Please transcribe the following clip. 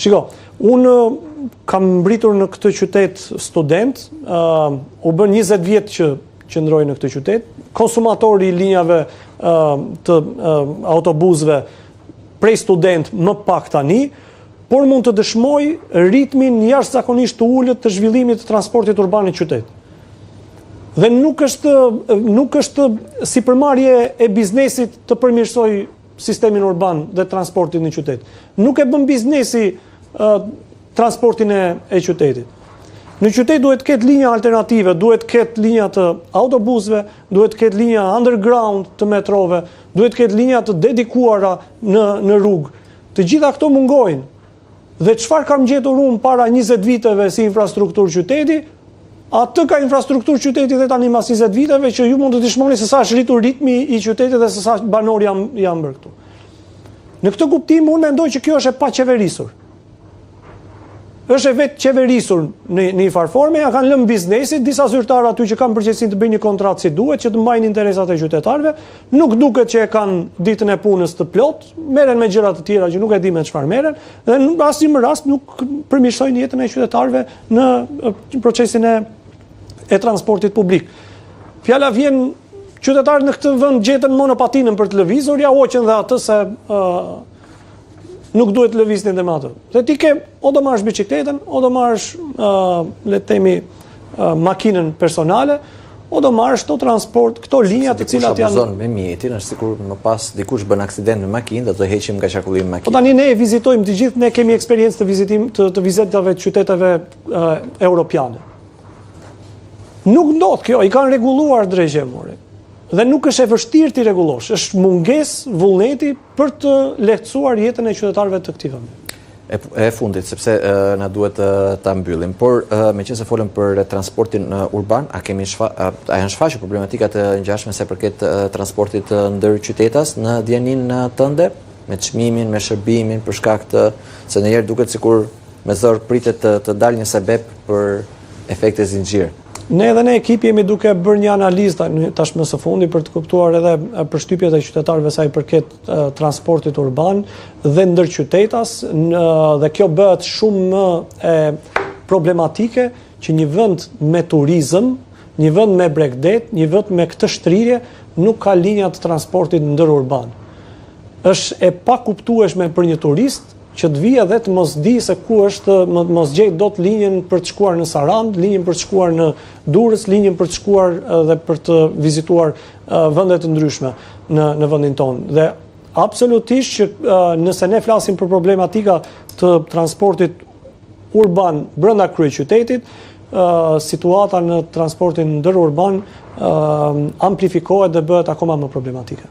Shiko, unë kam mbritur në këtë qytet student, u bën 20 vjet që qëndroj në këtë qytet, konsumatori i linjave të autobusëve prej student më pak tani, por mund të dëshmoj ritmin jashtëzakonisht të ulët të zhvillimit të transportit urban në qytet. Dhe nuk është sipërmarrje e biznesit të përmirësoj sistemin urban dhe transportin në qytet. Nuk e bën biznesi transportin e qytetit. Në qytet duhet ketë linja alternative, duhet ketë linja të autobusëve, duhet ketë linja underground të metrove, duhet ketë linja të dedikuara në rrugë. Të gjitha këto mungojnë. Dhe çfarë kam gjetur unë para 20 viteve si infrastrukturë qyteti, atë ka infrastrukturë qyteti dhe tani mas 20 viteve që ju mund të dëshmoni se sa është rritur ritmi i qytetit dhe se sa banor janë bërë këtu. Në këtë kuptim unë mendoj që kjo është e paqeverisur. Është e vetë qeverisur në një farforme, ja kanë lënë biznesit, disa zyrtarë aty që kanë përgjegjësinë të bëjnë një kontratë si duhet, që të mbajnë interesat e qytetarëve, nuk duket që e kanë ditën e punës të plot, merren me gjëra të tjera që nuk e di me çfarë merren, dhe në asnjë rast nuk përmirësojnë jetën e qytetarëve në procesin e transportit publik. Fjala vjen, qytetarët në këtë vend gjetën monopatinën për të lëvizur, ja hoqën dhe atë se nuk duhet lëviznin dhe me atë. Dhe ti ke, o do marrësh biçikletën, o do marrësh, le të themi, makinën personale, o do marrësh këto transport, këto linja të cilat janë. Dikush abuzon me mjetin, është sikur më pas dikush bën aksident me makinë, do të heqim nga qarkullimi makinë. Po tani ne e vizitojmë të gjithë, ne kemi eksperiencë të vizitave të qyteteve europiane. Nuk ndodh kjo, i kanë rregulluar drejtëmore. Dhe nuk është e vështirë t'i rregullosh, është mungesë vullneti për të lehtësuar jetën e qytetarëve të këtij vendi. E fundit, sepse na duhet ta mbyllim, por meqense folëm për transportin urban, a janë shfaqur problematika të ngjashme sa përket transportit ndër qytetas në dieninë tënde, me çmimin, me shërbimin, për shkak të se ndonjëherë duket sikur me zor pritet të dalë një sebeb për efekte zinxhir. Ne edhe ne ekipi jemi duke bërë një analizë tashmë së fundi për të kuptuar edhe përshtypjet e qytetarëve sa i përket transportit urban dhe ndërqytetas, dhe kjo bëhet shumë më problematike që një vend me turizëm, një vend me bregdet, një vend me këtë shtrirje nuk ka linja të transportit ndërurban. Është e pakuptueshme për një turist që të vijë dhe të mos di se ku është, mos gjej dot linjën për të shkuar në Sarand, linjën për të shkuar në Durrës, linjën për të shkuar dhe për të vizituar vende të ndryshme në vendin tonë. Dhe absolutisht që nëse ne flasim për problematika të transportit urban brenda kryeqytetit, situata në transportin ndërurban amplifikohet dhe bëhet akoma më problematike.